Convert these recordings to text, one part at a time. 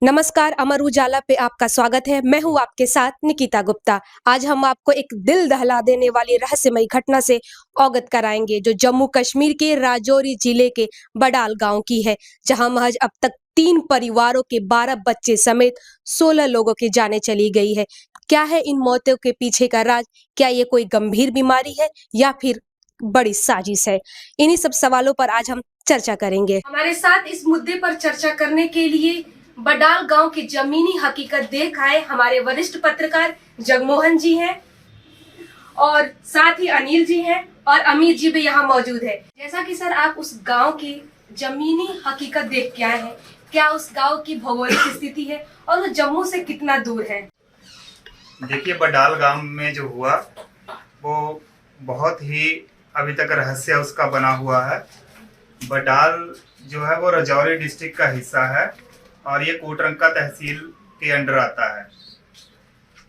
नमस्कार, अमर उजाला पे आपका स्वागत है। मैं हूं आपके साथ निकिता गुप्ता। आज हम आपको एक दिल दहला देने वाली रहस्यमयी घटना से अवगत कराएंगे जो जम्मू कश्मीर के राजौरी जिले के बडाल गांव की है, जहां महज अब तक 3 परिवारों के 12 बच्चे समेत 16 लोगों की जानें चली गई है। क्या है इन मौतों के पीछे का राज? क्या ये कोई गंभीर बीमारी है या फिर बड़ी साजिश है? इन्हीं सब सवालों पर आज हम चर्चा करेंगे। हमारे साथ इस मुद्दे पर चर्चा करने के लिए बडाल गांव की जमीनी हकीकत देख आए हमारे वरिष्ठ पत्रकार जगमोहन जी हैं और साथ ही अनिल जी हैं और अमीर जी भी यहाँ मौजूद है। जैसा कि सर आप उस गांव की जमीनी हकीकत देख के आए हैं, क्या उस गांव की भौगोलिक स्थिति है और वो जम्मू से कितना दूर है? देखिए, बडाल गांव में जो हुआ वो बहुत ही अभी तक रहस्य उसका बना हुआ है। बडाल जो है वो राजौरी डिस्ट्रिक्ट का हिस्सा है और ये कोटरंका तहसील के अंडर आता है।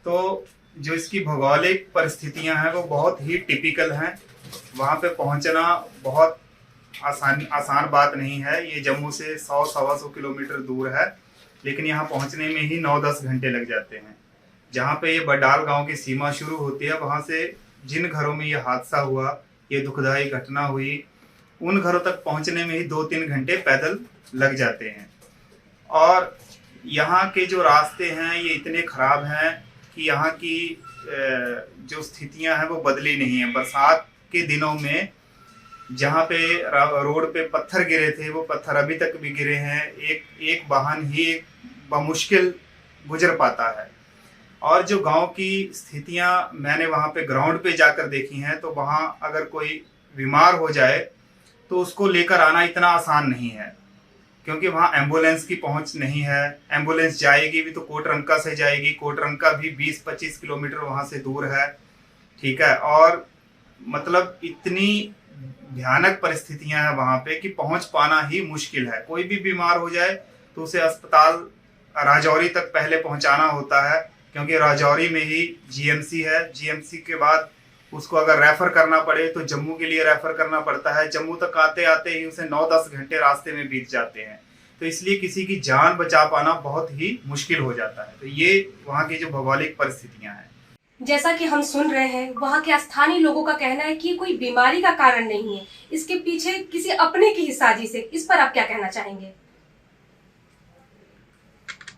तो जो इसकी भौगोलिक परिस्थितियां हैं वो बहुत ही टिपिकल हैं। वहाँ पे पहुँचना बहुत आसान बात नहीं है। ये जम्मू से 100-125 किलोमीटर दूर है, लेकिन यहाँ पहुँचने में ही 9-10 घंटे लग जाते हैं। जहाँ पे ये बडाल गांव की सीमा शुरू होती है, वहाँ से जिन घरों में ये हादसा हुआ, ये दुखदाई घटना हुई, उन घरों तक पहुँचने में ही 2-3 घंटे पैदल लग जाते हैं। और यहाँ के जो रास्ते हैं ये इतने ख़राब हैं कि यहाँ की जो स्थितियाँ हैं वो बदली नहीं है। बरसात के दिनों में जहाँ पे रोड पे पत्थर गिरे थे वो पत्थर अभी तक भी गिरे हैं। एक वाहन ही बमुश्किल गुजर पाता है। और जो गांव की स्थितियाँ मैंने वहाँ पे ग्राउंड पे जाकर देखी हैं, तो वहाँ अगर कोई बीमार हो जाए तो उसको लेकर आना इतना आसान नहीं है, क्योंकि वहाँ एम्बुलेंस की पहुंच नहीं है। एम्बुलेंस जाएगी भी तो कोटरंका से जाएगी, कोटरंका भी 20-25 किलोमीटर वहाँ से दूर है। ठीक है, और मतलब इतनी भयानक परिस्थितियां हैं वहाँ पे कि पहुंच पाना ही मुश्किल है। कोई भी बीमार हो जाए तो उसे अस्पताल राजौरी तक पहले पहुंचाना होता है, क्योंकि राजौरी में ही जीएमसी है। जीएमसी के बाद उसको अगर रेफर करना पड़े तो जम्मू के लिए रेफर करना पड़ता है। जम्मू तक आते आते ही उसे 9-10 घंटे रास्ते में बीत जाते हैं। तो इसलिए किसी की जान बचा पाना बहुत ही मुश्किल हो जाता है। तो ये वहाँ की जो भौगोलिक परिस्थितियां हैं। जैसा कि हम सुन रहे हैं, वहाँ के स्थानीय लोगों का कहना है कि कोई बीमारी का कारण नहीं है, इसके पीछे किसी अपने की ही साजिश है। इस पर आप क्या कहना चाहेंगे?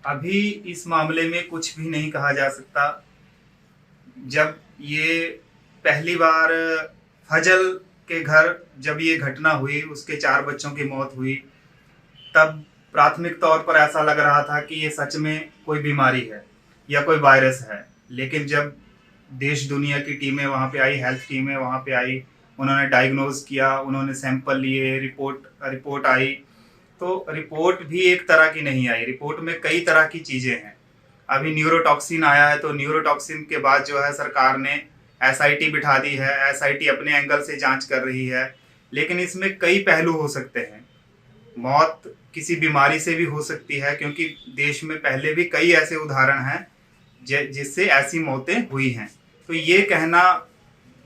अभी इस मामले में कुछ भी नहीं कहा जा सकता। जब ये पहली बार फजल के घर जब ये घटना हुई, उसके 4 बच्चों की मौत हुई, तब प्राथमिक तौर पर ऐसा लग रहा था कि ये सच में कोई बीमारी है या कोई वायरस है। लेकिन जब देश दुनिया की टीमें वहाँ पे आई, हेल्थ टीमें वहाँ पे आई, उन्होंने डायग्नोज किया, उन्होंने सैंपल लिए, रिपोर्ट आई, तो रिपोर्ट भी एक तरह की नहीं आई। रिपोर्ट में कई तरह की चीज़ें हैं। अभी न्यूरोटॉक्सिन आया है, तो न्यूरोटॉक्सिन के बाद जो है सरकार ने एसआईटी बिठा दी है। एसआईटी अपने एंगल से जांच कर रही है, लेकिन इसमें कई पहलू हो सकते हैं। मौत किसी बीमारी से भी हो सकती है, क्योंकि देश में पहले भी कई ऐसे उदाहरण हैं जिससे ऐसी मौतें हुई हैं। तो ये कहना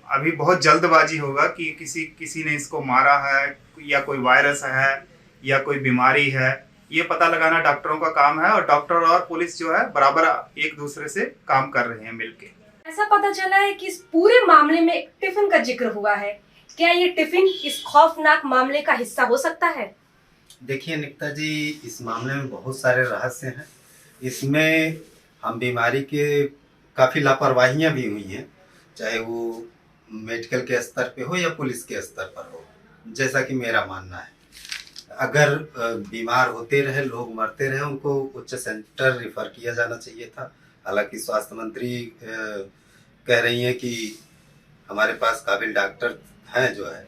अभी बहुत जल्दबाजी होगा कि किसी ने इसको मारा है या कोई वायरस है या कोई बीमारी है। ये पता लगाना डॉक्टरों का काम है, और डॉक्टर और पुलिस जो है बराबर एक दूसरे से काम कर रहे हैं मिलके। ऐसा पता चला है कि इस पूरे मामले में एक टिफिन का जिक्र हुआ है। क्या ये टिफिन इस खौफनाक मामले का हिस्सा हो सकता है? देखिए निकिता जी, इस मामले में बहुत सारे रहस्य हैं। इसमें हम बीमारी के काफ़ी लापरवाहियाँ भी हुई हैं, चाहे वो मेडिकल के स्तर पे हो या पुलिस के स्तर पर हो। जैसा कि मेरा मानना है, अगर बीमार होते रहे, लोग मरते रहे, उनको उच्च सेंटर रिफ़र किया जाना चाहिए था। हालांकि स्वास्थ्य मंत्री कह रही हैं कि हमारे पास काबिल डॉक्टर हैं जो है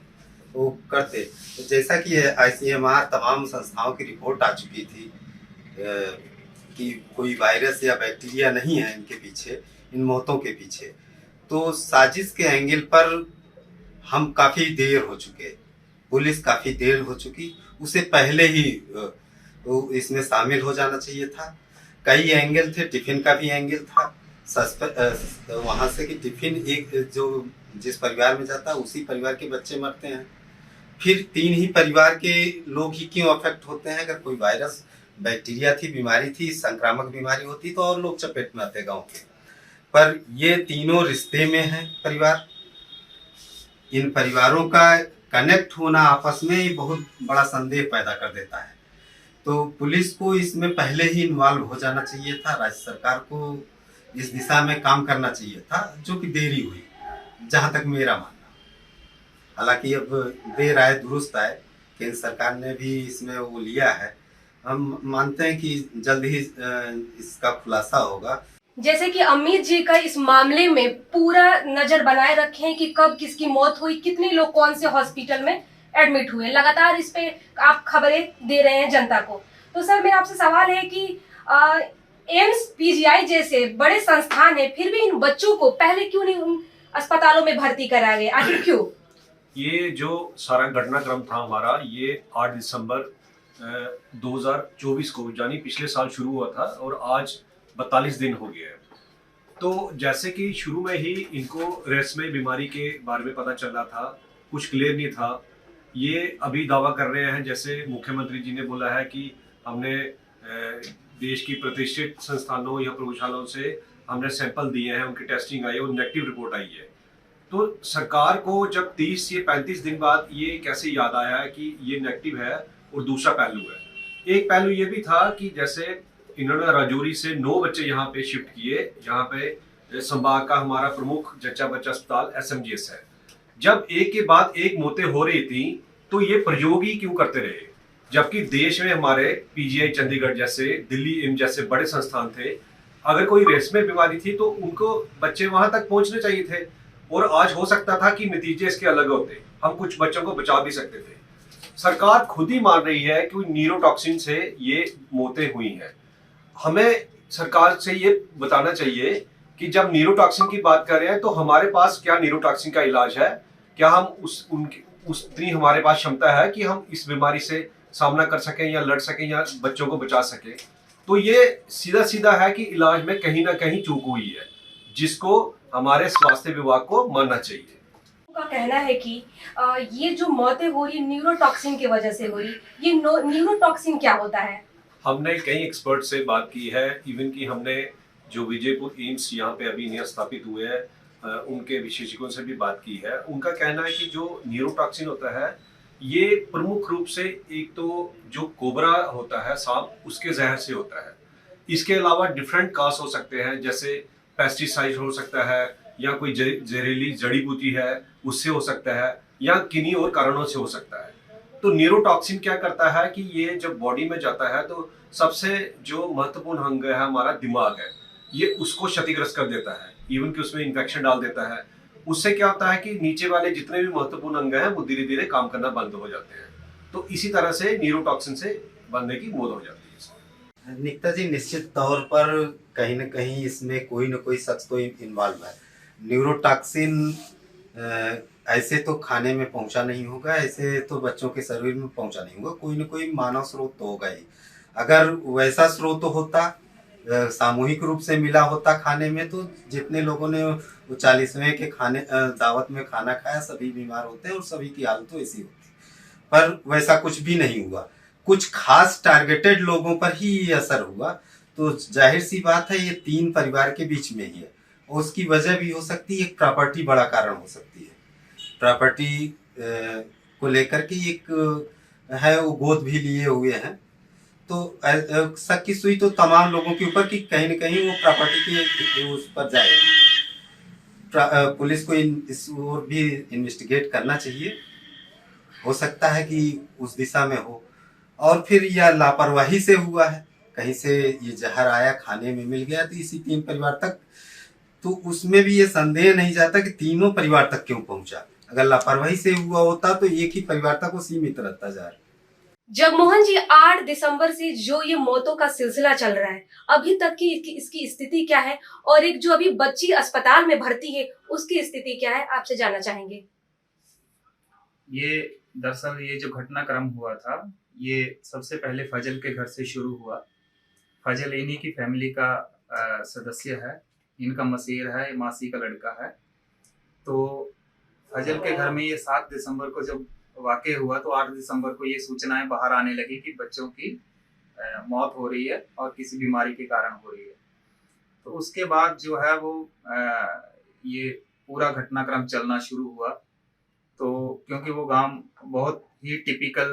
वो करते। तो जैसा कि आईसीएमआर तमाम संस्थाओं की रिपोर्ट आ चुकी थी कि कोई वायरस या बैक्टीरिया नहीं है इनके पीछे, इन मौतों के पीछे, तो साजिश के एंगल पर हम काफ़ी देर हो चुके, पुलिस काफ़ी देर हो चुकी, उसे पहले ही इसमें शामिल हो जाना चाहिए था। कई एंगल थे, टिफिन का भी एंगल था। वहाँ से कि टिफिन एक जो जिस परिवार में जाता है उसी परिवार के बच्चे मरते हैं, फिर 3 ही परिवार के लोग ही क्यों अफेक्ट होते हैं? अगर कोई वायरस बैक्टीरिया थी, बीमारी थी, संक्रामक बीमारी होती तो और लोग चपेट में आते गांव के। पर ये तीनों रिश्ते में हैं परिवार। इन परिवारों का कनेक्ट होना आपस में ही बहुत बड़ा संदेह पैदा कर देता है। तो पुलिस को इसमें पहले ही इन्वॉल्व हो जाना चाहिए था, राज्य सरकार को इस दिशा में काम करना चाहिए था, जो कि देरी हुई जहां तक मेरा मानना। हालांकि अब देर आए दुरुस्त आए, केंद्र सरकार ने भी इसमें वो लिया है। हम मानते हैं कि जल्द ही इसका खुलासा होगा। जैसे कि अमित जी का इस मामले में पूरा नजर बनाए रखे हैं कि कब किसकी मौत हुई, कितने लोग कौन से हॉस्पिटल में एडमिट हुए, लगातार इस पे आप खबरें दे रहे हैं जनता को। तो सर मेरा आपसे सवाल है कि एम्स पीजीआई जैसे बड़े संस्थान है, फिर भी इन बच्चों को पहले क्यों नहीं उन अस्पतालों में भर्ती कराया गया, आखिर क्यों? ये जो सारा घटनाक्रम था हमारा, ये 8 दिसंबर 2024 को यानी पिछले साल शुरू हुआ था और आज 42 दिन हो गए हैं। तो जैसे कि शुरू में ही इनको रेशमी बीमारी के बारे में पता चल रहा था, कुछ क्लियर नहीं था। ये अभी दावा कर रहे हैं, जैसे मुख्यमंत्री जी ने बोला है कि हमने देश की प्रतिष्ठित संस्थानों या प्रयोगशालाओं से हमने सैंपल दिए हैं, उनकी टेस्टिंग आई है और नेगेटिव रिपोर्ट आई है। तो सरकार को जब 30 या 35 दिन बाद ये कैसे याद आया है कि ये नेगेटिव है, और दूसरा पहलू है। एक पहलू ये भी था कि जैसे इन्होंने राजौरी से 9 बच्चे यहाँ पे शिफ्ट किए, यहाँ पे संभाग का हमारा प्रमुख जच्चा बच्चा अस्पताल SMGS है। जब एक के बाद एक मौतें हो रही थी तो ये प्रयोग ही क्यों करते रहे, जबकि देश में हमारे PGI चंडीगढ़ जैसे, दिल्ली एम्स जैसे बड़े संस्थान थे। अगर कोई रेशमी बीमारी थी तो उनको बच्चे वहां तक पहुंचने चाहिए थे, और आज हो सकता था कि नतीजे इसके अलग होते, हम कुछ बच्चों को बचा भी सकते थे। सरकार खुद ही मान रही है कि न्यूरोटॉक्सिन से ये मौतें हुई हैं। हमें सरकार से ये बताना चाहिए कि जब न्यूरोटॉक्सिन की बात कर रहे हैं तो हमारे पास क्या न्यूरोटॉक्सिन का इलाज है, क्या हम उतनी हमारे पास क्षमता है कि हम इस बीमारी से सामना कर सकें या लड़ सकें या बच्चों को बचा सकें। तो ये सीधा सीधा है कि इलाज में कहीं ना कहीं चूक हुई है, जिसको हमारे स्वास्थ्य विभाग को मानना चाहिए। का कहना है कि ये जो मौतें हो रही न्यूरोटॉक्सिन की वजह से हो रही, ये न्यूरोटॉक्सिन क्या होता है? हमने कई एक्सपर्ट से बात की है, इवन कि हमने जो विजयपुर एम्स यहाँ पे अभी नया स्थापित हुए हैं उनके विशेषज्ञों से भी बात की है। उनका कहना है कि जो न्यूरोटॉक्सिन होता है ये प्रमुख रूप से एक तो जो कोबरा होता है सांप, उसके जहर से होता है। इसके अलावा डिफरेंट काज हो सकते हैं, जैसे पेस्टिसाइड हो सकता है, या कोई जहरीली जड़ी बूटी है उससे हो सकता है, या किन्हीं और कारणों से हो सकता है। तो न्यूरोटॉक्सिन क्या करता है कि ये जब बॉडी में जाता है तो सबसे जो महत्वपूर्ण अंग है हमारा दिमाग है, ये उसको क्षतिग्रस्त कर देता है, इवन कि उसमें इन्फेक्शन डाल देता है। उससे क्या होता है कि नीचे वाले जितने भी महत्वपूर्ण अंग हैं वो धीरे धीरे काम करना बंद हो जाते हैं। तो इसी तरह से न्यूरोटॉक्सिन से बंदे की मौत हो जाती है। निकिता जी, निश्चित तौर पर कहीं न कहीं इसमें कोई न कोई शख्स तो इन्वॉल्व है। न्यूरोटॉक्सिन ऐसे तो खाने में पहुंचा नहीं होगा, ऐसे तो बच्चों के शरीर में पहुंचा नहीं होगा, कोई न कोई मानव स्रोत तो होगा ही। अगर वैसा स्रोत होता, सामूहिक रूप से मिला होता खाने में, तो जितने लोगों ने 40वें के खाने दावत में खाना खाया सभी बीमार होते हैं और सभी की हालत तो ऐसी होती। पर वैसा कुछ भी नहीं हुआ, कुछ खास टारगेटेड लोगों पर ही ये असर हुआ। तो जाहिर सी बात है ये 3 परिवार के बीच में ही है, और उसकी वजह भी हो सकती है, एक प्रॉपर्टी बड़ा कारण हो सकती है। प्रॉपर्टी को लेकर के एक है वो गोद भी लिए हुए हैं, तो शक की सुई तो तमाम लोगों के ऊपर कि कहीं न कहीं वो प्रॉपर्टी के उस पर जाएगी। पुलिस को इस ओर भी इन्वेस्टिगेट करना चाहिए, हो सकता है कि उस दिशा में हो। और फिर यह लापरवाही से हुआ है, कहीं से ये जहर आया, खाने में मिल गया, तो इसी 3 परिवार तक, तो उसमें भी ये संदेह नहीं जाता कि तीनों परिवार तक क्यों पहुंचा। अगर लापरवाही से हुआ होता तो एक ही परिवार तक वो सीमित रहता जा रहा। जगमोहन जी, 8 दिसंबर से जो ये मौतों का सिलसिला चल रहा है, अभी तक की इसकी स्थिति क्या है, और एक जो अभी बच्ची अस्पताल में भर्ती है उसकी स्थिति क्या है, आपसे जानना चाहेंगे। ये दरअसल ये जो घटनाक्रम हुआ था ये सबसे पहले फजल के घर से शुरू हुआ। फजल इन्हीं की फैमिली का सदस्य है, इनका मसीर है, मासी का लड़का है। तो फजल के घर में ये 7 दिसंबर को जब वाकई हुआ तो 8 दिसंबर को ये सूचनाएं बाहर आने लगी कि बच्चों की मौत हो रही है और किसी बीमारी के कारण हो रही है। तो उसके बाद जो है वो ये पूरा घटनाक्रम चलना शुरू हुआ। तो क्योंकि वो गांव बहुत ही टिपिकल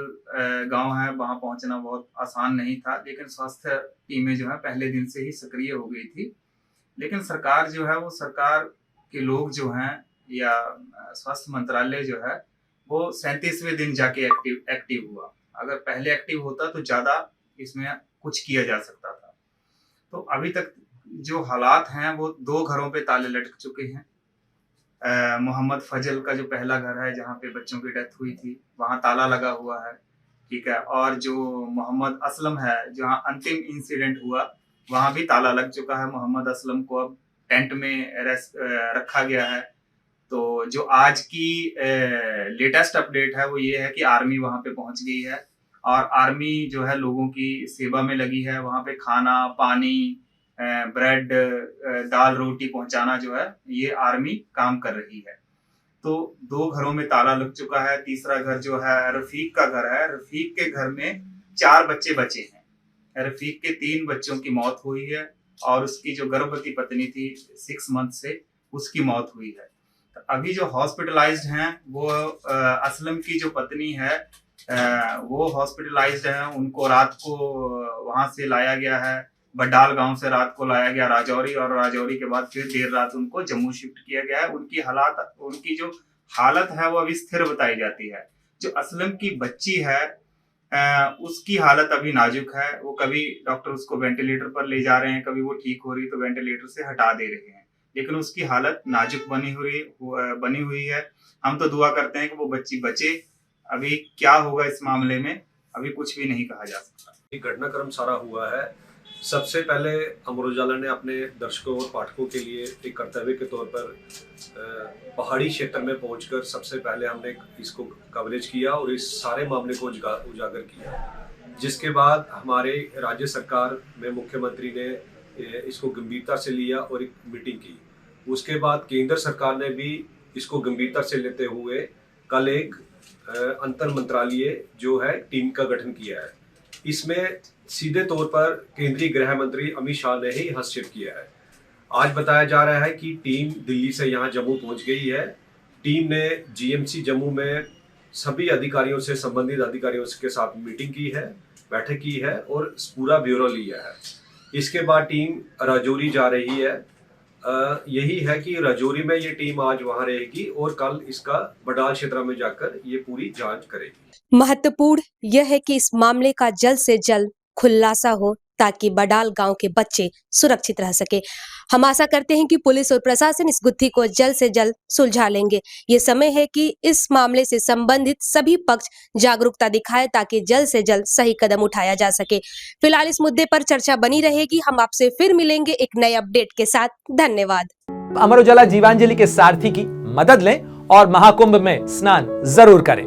गांव है, वहां पहुंचना बहुत आसान नहीं था, लेकिन स्वास्थ्य टीमें जो है पहले दिन से ही सक्रिय हो गई थी। लेकिन सरकार जो है वो सरकार के लोग जो हैं या स्वास्थ्य मंत्रालय जो है वो 37वें दिन जाके एक्टिव हुआ। अगर पहले एक्टिव होता तो ज़्यादा इसमें कुछ किया जा सकता था। तो अभी तक जो हालात हैं वो 2 घरों पे ताले लटक चुके हैं। मोहम्मद फजल का जो पहला घर है जहाँ पे बच्चों की डेथ हुई थी, वहाँ ताला लगा हुआ है, ठीक है। और जो मोहम्मद असलम है जहाँ अंतिम इंसिडेंट हुआ, वहाँ भी ताला लग चुका है। मोहम्मद असलम को अब टेंट में रखा गया है। तो जो आज की लेटेस्ट अपडेट है वो ये है कि आर्मी वहाँ पे पहुँच गई है और आर्मी जो है लोगों की सेवा में लगी है। वहाँ पे खाना पानी, ब्रेड, दाल रोटी पहुंचाना जो है ये आर्मी काम कर रही है। तो 2 घरों में ताला लग चुका है। तीसरा घर जो है रफीक का घर है। रफीक के घर में 4 बच्चे बचे हैं। रफीक के 3 बच्चों की मौत हुई है और उसकी जो गर्भवती पत्नी थी 6 मंथ से, उसकी मौत हुई है। तो अभी जो हॉस्पिटलाइज्ड हैं वो असलम की जो पत्नी है वो हॉस्पिटलाइज्ड है। उनको रात को वहां से लाया गया है, बडाल गांव से रात को लाया गया राजौरी, और राजौरी के बाद फिर देर रात उनको जम्मू शिफ्ट किया गया है। उनकी जो हालत है वो अभी स्थिर बताई जाती है। जो असलम की बच्ची है उसकी हालत अभी नाजुक है। वो कभी डॉक्टर उसको वेंटिलेटर पर ले जा रहे हैं, कभी वो ठीक हो रही तो वेंटिलेटर से हटा दे रहे हैं, लेकिन उसकी हालत नाजुक बनी हुई है। हम तो दुआ करते हैं कि वो बच्ची बचे। अभी क्या होगा इस मामले में अभी कुछ भी नहीं कहा जा सकता। ये घटनाक्रम सारा हुआ है। सबसे पहले अमर उजाला ने अपने दर्शकों और पाठकों के लिए एक कर्तव्य के तौर पर पहाड़ी क्षेत्र में पहुंचकर सबसे पहले हमने इसको कवरेज किया और इस सारे मामले को उजागर किया, जिसके बाद हमारे राज्य सरकार में मुख्यमंत्री ने इसको गंभीरता से लिया और एक मीटिंग की। उसके बाद केंद्र सरकार ने भी इसको गंभीरता से लेते हुए कल एक अंतर मंत्रालय जो है टीम का गठन किया है। इसमें सीधे तौर पर केंद्रीय गृह मंत्री अमित शाह ने ही हस्तक्षेप किया है। आज बताया जा रहा है कि टीम दिल्ली से यहाँ जम्मू पहुँच गई है। टीम ने जीएमसी जम्मू में सभी अधिकारियों से, संबंधित अधिकारियों के साथ मीटिंग की है, बैठक की है और पूरा ब्यौरा लिया है। इसके बाद टीम राजौरी जा रही है। यही है कि राजौरी में ये टीम आज वहां रहेगी और कल इसका बडाल क्षेत्र में जाकर ये पूरी जांच करेगी। महत्वपूर्ण यह है कि इस मामले का जल्द से जल्द खुलासा हो ताकि बडाल गांव के बच्चे सुरक्षित रह सके। हम आशा करते हैं कि पुलिस और प्रशासन इस गुत्थी को जल्द से जल्द सुलझा लेंगे। ये समय है कि इस मामले से संबंधित सभी पक्ष जागरूकता दिखाए ताकि जल्द से जल्द सही कदम उठाया जा सके। फिलहाल इस मुद्दे पर चर्चा बनी रहेगी। हम आपसे फिर मिलेंगे एक नए अपडेट के साथ। धन्यवाद। अमर उजाला जीवांजलि के सारथी की मदद लें और महाकुंभ में स्नान जरूर करें।